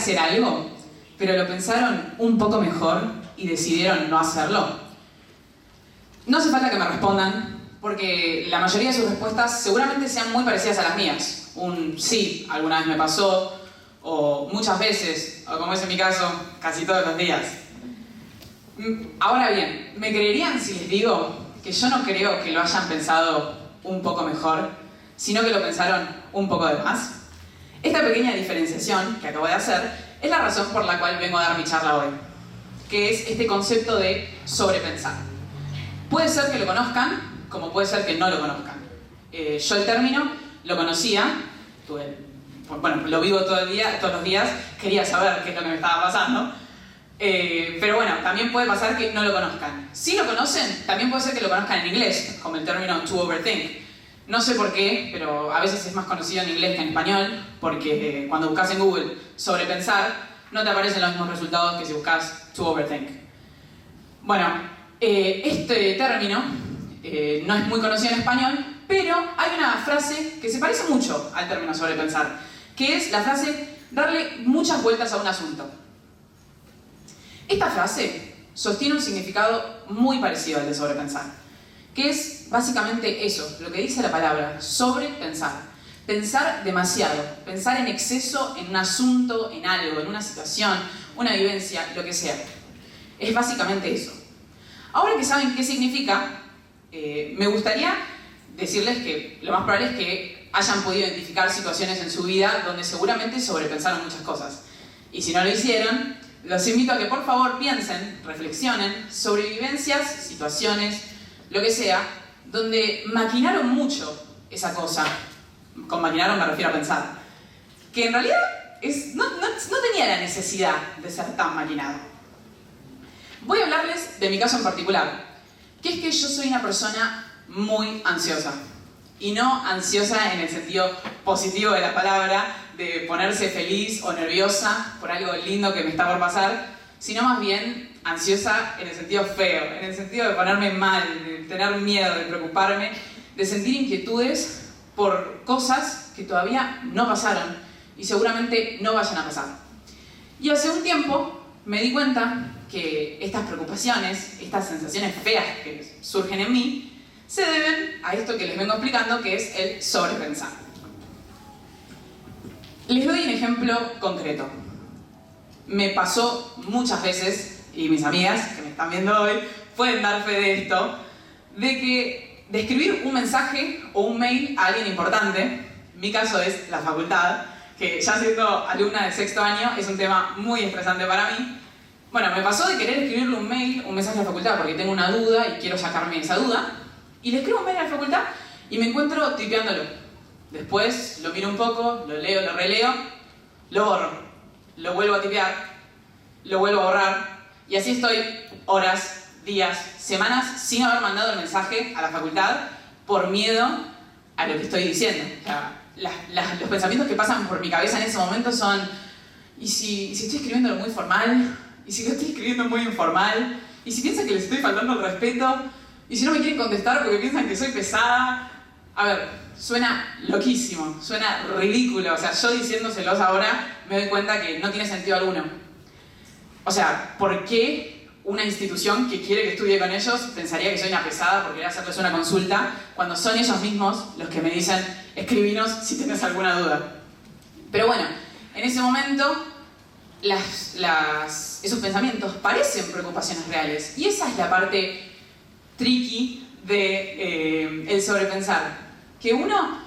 hacer algo, pero lo pensaron un poco mejor y decidieron no hacerlo? No hace falta que me respondan, porque la mayoría de sus respuestas seguramente sean muy parecidas a las mías. Un sí, alguna vez me pasó, o muchas veces, o como es en mi caso, casi todos los días. Ahora bien, ¿me creerían si les digo que yo no creo que lo hayan pensado un poco mejor, sino que lo pensaron un poco de más? Esta pequeña diferenciación que acabo de hacer es la razón por la cual vengo a dar mi charla hoy, que es este concepto de sobrepensar. Puede ser que lo conozcan, como puede ser que no lo conozcan. Yo el término lo conocía, lo vivo todos los días, quería saber qué es lo que me estaba pasando. Pero bueno, también puede pasar que no lo conozcan. Si lo conocen, también puede ser que lo conozcan en inglés, como el término to overthink. No sé por qué, pero a veces es más conocido en inglés que en español, porque cuando buscas en Google sobrepensar, no te aparecen los mismos resultados que si buscas to overthink. Bueno, este término no es muy conocido en español, pero hay una frase que se parece mucho al término sobrepensar, que es la frase darle muchas vueltas a un asunto. Esta frase sostiene un significado muy parecido al de sobrepensar, que es básicamente eso, lo que dice la palabra, sobrepensar. Pensar demasiado, pensar en exceso en un asunto, en algo, en una situación, una vivencia, lo que sea. Es básicamente eso. Ahora que saben qué significa, me gustaría decirles que lo más probable es que hayan podido identificar situaciones en su vida donde seguramente sobrepensaron muchas cosas. Y si no lo hicieron, los invito a que por favor piensen, reflexionen sobre vivencias, situaciones, lo que sea, donde maquinaron mucho esa cosa. Con maquinaron me refiero a pensar. Que en realidad no tenía la necesidad de ser tan maquinado. Voy a hablarles de mi caso en particular, que es que yo soy una persona muy ansiosa. Y no ansiosa en el sentido positivo de la palabra, de ponerse feliz o nerviosa por algo lindo que me está por pasar, sino más bien ansiosa en el sentido feo, en el sentido de ponerme mal, de tener miedo, de preocuparme, de sentir inquietudes por cosas que todavía no pasaron y seguramente no vayan a pasar. Y hace un tiempo me di cuenta que estas preocupaciones, estas sensaciones feas que surgen en mí, se deben a esto que les vengo explicando, que es el sobrepensar. Les doy un ejemplo concreto. Me pasó muchas veces, y mis amigas que me están viendo hoy pueden dar fe de esto, de escribir un mensaje o un mail a alguien importante. Mi caso es la facultad, que ya siendo alumna de sexto año es un tema muy estresante para mí. Bueno, me pasó de querer escribirle un mail, un mensaje a la facultad porque tengo una duda y quiero sacarme esa duda. Y le escribo un mail a la facultad y me encuentro tipeándolo. Después lo miro un poco, lo leo, lo releo, lo borro. Lo vuelvo a tipear, lo vuelvo a borrar. Y así estoy horas, días, semanas sin haber mandado el mensaje a la facultad por miedo a lo que estoy diciendo. O sea, los pensamientos que pasan por mi cabeza en ese momento son: ¿y si estoy escribiéndolo muy formal? ¿Y si lo estoy escribiendo muy informal? ¿Y si piensan que les estoy faltando el respeto? ¿Y si no me quieren contestar porque piensan que soy pesada? A ver, suena loquísimo, suena ridículo. O sea, yo diciéndoselos ahora me doy cuenta que no tiene sentido alguno. O sea, ¿por qué una institución que quiere que estudie con ellos pensaría que soy una pesada por querer hacerles una consulta cuando son ellos mismos los que me dicen: escribinos si tenés alguna duda? Pero bueno, en ese momento esos pensamientos parecen preocupaciones reales. Y esa es la parte tricky de el sobrepensar. Que uno,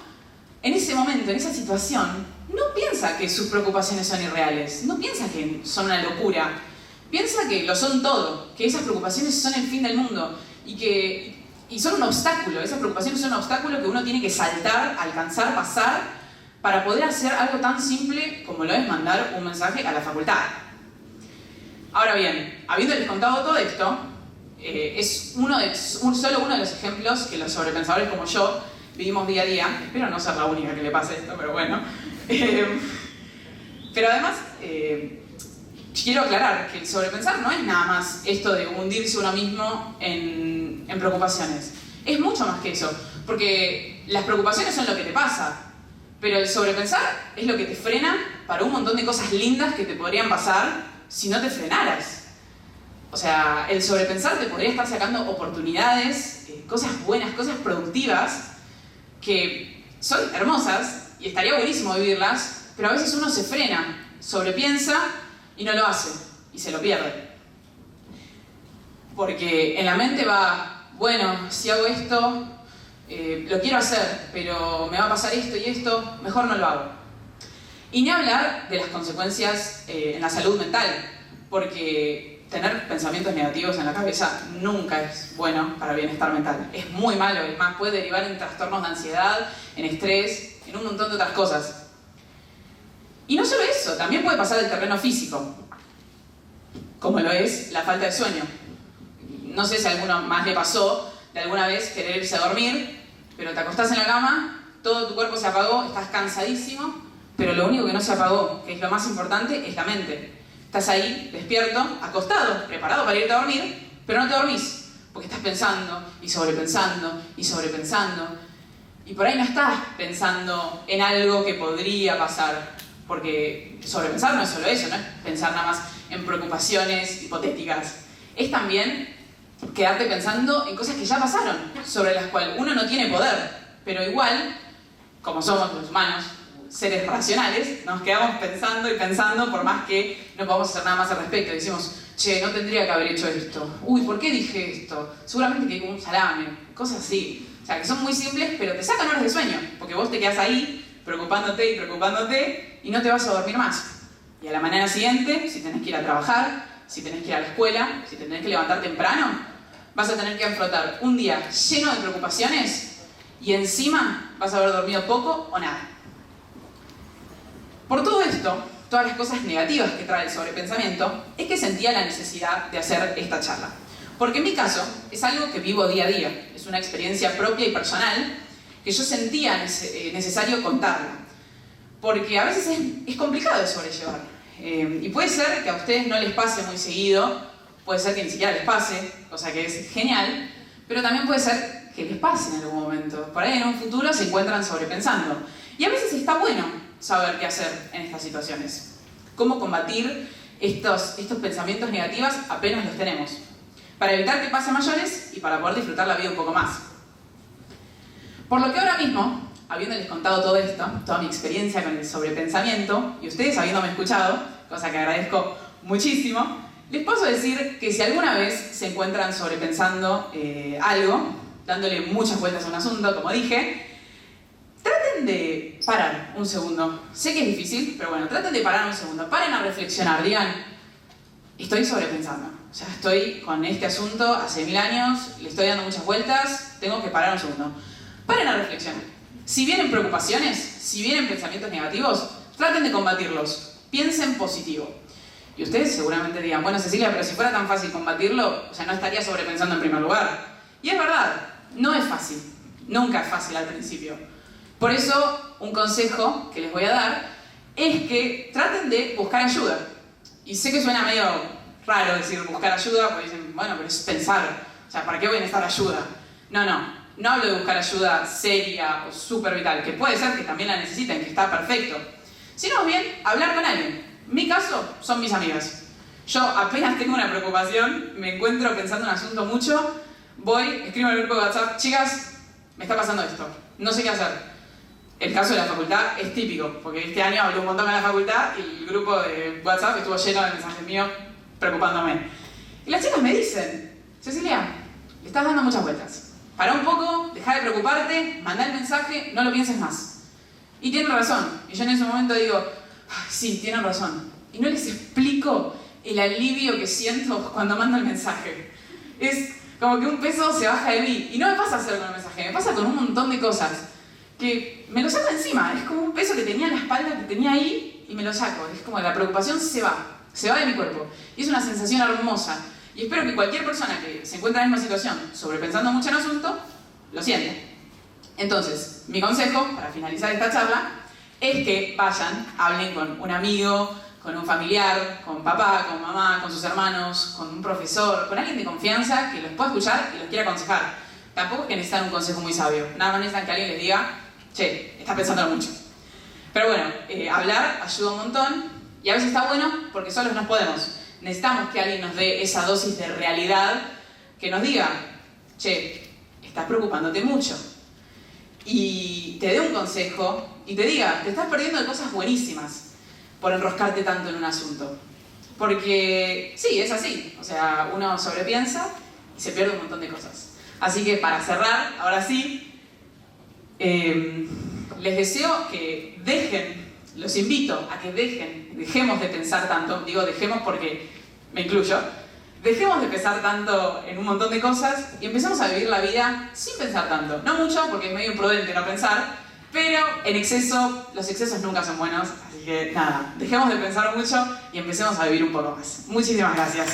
en ese momento, en esa situación, no piensa que sus preocupaciones son irreales. No piensa que son una locura. Piensa que lo son todo. Que esas preocupaciones son el fin del mundo. Y son un obstáculo. Esas preocupaciones son un obstáculo que uno tiene que saltar, alcanzar, pasar, para poder hacer algo tan simple como lo es mandar un mensaje a la facultad. Ahora bien, habiéndoles contado todo esto, es solo uno de los ejemplos que los sobrepensadores como yo vivimos día a día. Espero no ser la única que le pase esto, pero bueno. Pero además, quiero aclarar que el sobrepensar no es nada más esto de hundirse uno mismo en preocupaciones. Es mucho más que eso, porque las preocupaciones son lo que te pasa, pero el sobrepensar es lo que te frena para un montón de cosas lindas que te podrían pasar si no te frenaras. O sea, el sobrepensar te podría estar sacando oportunidades, cosas buenas, cosas productivas, que son hermosas y estaría buenísimo vivirlas, pero a veces uno se frena, sobrepiensa y no lo hace, y se lo pierde. Porque en la mente va, bueno, si hago esto, lo quiero hacer, pero me va a pasar esto y esto, mejor no lo hago. Y ni hablar de las consecuencias en la salud mental, porque tener pensamientos negativos en la cabeza nunca es bueno para el bienestar mental. Es muy malo, es más, puede derivar en trastornos de ansiedad, en estrés, en un montón de otras cosas. Y no solo eso, también puede pasar el terreno físico, como lo es la falta de sueño. No sé si a alguno más le pasó de alguna vez querer irse a dormir, pero te acostás en la cama, todo tu cuerpo se apagó, estás cansadísimo, pero lo único que no se apagó, que es lo más importante, es la mente. Estás ahí, despierto, acostado, preparado para irte a dormir, pero no te dormís, porque estás pensando y sobrepensando y sobrepensando. Y por ahí no estás pensando en algo que podría pasar, porque sobrepensar no es solo eso, no es pensar nada más en preocupaciones hipotéticas. Es también quedarte pensando en cosas que ya pasaron, sobre las cuales uno no tiene poder, pero igual, como somos los humanos, seres racionales, nos quedamos pensando y pensando por más que no podamos hacer nada más al respecto. Decimos, che, no tendría que haber hecho esto. Uy, ¿por qué dije esto? Seguramente quedé como un salame. Cosas así. O sea, que son muy simples, pero te sacan horas de sueño. Porque vos te quedás ahí preocupándote y preocupándote y no te vas a dormir más. Y a la mañana siguiente, si tenés que ir a trabajar, si tenés que ir a la escuela, si tenés que levantar temprano, vas a tener que afrontar un día lleno de preocupaciones y encima vas a haber dormido poco o nada. Por todo esto, todas las cosas negativas que trae el sobrepensamiento, es que sentía la necesidad de hacer esta charla. Porque en mi caso, es algo que vivo día a día, es una experiencia propia y personal que yo sentía necesario contarla. Porque a veces es complicado de sobrellevar. Y puede ser que a ustedes no les pase muy seguido, puede ser que ni siquiera les pase, cosa que es genial, pero también puede ser que les pase en algún momento. Por ahí en un futuro se encuentran sobrepensando. Y a veces está bueno saber qué hacer en estas situaciones. Cómo combatir estos pensamientos negativos apenas los tenemos. Para evitar que pasen mayores y para poder disfrutar la vida un poco más. Por lo que ahora mismo, habiéndoles contado todo esto, toda mi experiencia con el sobrepensamiento, y ustedes habiéndome escuchado, cosa que agradezco muchísimo, les puedo decir que si alguna vez se encuentran sobrepensando algo, dándole muchas vueltas a un asunto, como dije, traten de parar un segundo. Sé que es difícil, pero bueno, traten de parar un segundo. Paren a reflexionar, digan, estoy sobrepensando. O sea, estoy con este asunto hace 1000 años, le estoy dando muchas vueltas, tengo que parar un segundo. Paren a reflexionar. Si vienen preocupaciones, si vienen pensamientos negativos, traten de combatirlos. Piensen positivo. Y ustedes seguramente digan, bueno Cecilia, pero si fuera tan fácil combatirlo, o sea, no estaría sobrepensando en primer lugar. Y es verdad, no es fácil. Nunca es fácil al principio. Por eso, un consejo que les voy a dar es que traten de buscar ayuda. Y sé que suena medio raro decir buscar ayuda, porque dicen, bueno, pero es pensar. O sea, ¿para qué voy a necesitar ayuda? No hablo de buscar ayuda seria o súper vital, que puede ser que también la necesiten, que está perfecto. Sino bien, hablar con alguien. En mi caso, son mis amigas. Yo apenas tengo una preocupación, me encuentro pensando en un asunto mucho, voy, escribo en el grupo de WhatsApp, chicas, me está pasando esto, no sé qué hacer. El caso de la facultad es típico, porque este año hablé un montón en la facultad y el grupo de WhatsApp estuvo lleno de mensajes míos preocupándome. Y las chicas me dicen, Cecilia, le estás dando muchas vueltas. Pará un poco, dejá de preocuparte, mandá el mensaje, no lo pienses más. Y tienen razón. Y yo en ese momento digo, ay, sí, tienen razón. Y no les explico el alivio que siento cuando mando el mensaje. Es como que un peso se baja de mí. Y no me pasa solo con el mensaje, me pasa con un montón de cosas. Que me lo saco encima, es como un peso que tenía en la espalda, que tenía ahí, y me lo saco. Es como la preocupación se va de mi cuerpo. Y es una sensación hermosa. Y espero que cualquier persona que se encuentre en la misma situación, sobrepensando mucho en el asunto, lo siente. Entonces, mi consejo, para finalizar esta charla, es que vayan, hablen con un amigo, con un familiar, con papá, con mamá, con sus hermanos, con un profesor, con alguien de confianza que los pueda escuchar y los quiera aconsejar. Tampoco es que necesitan un consejo muy sabio, nada más necesitan que alguien les diga, che, estás pensándolo mucho. Pero bueno, hablar ayuda un montón y a veces está bueno porque solos no podemos. Necesitamos que alguien nos dé esa dosis de realidad que nos diga, che, estás preocupándote mucho. Y te dé un consejo y te diga, te estás perdiendo de cosas buenísimas por enroscarte tanto en un asunto. Porque sí, es así. O sea, uno sobrepiensa y se pierde un montón de cosas. Así que para cerrar, ahora sí, les deseo que los invito a que dejemos de pensar tanto, digo dejemos porque me incluyo, dejemos de pensar tanto en un montón de cosas y empecemos a vivir la vida sin pensar tanto. No mucho, porque es medio imprudente no pensar, pero en exceso, los excesos nunca son buenos, así que nada, dejemos de pensar mucho y empecemos a vivir un poco más. Muchísimas gracias.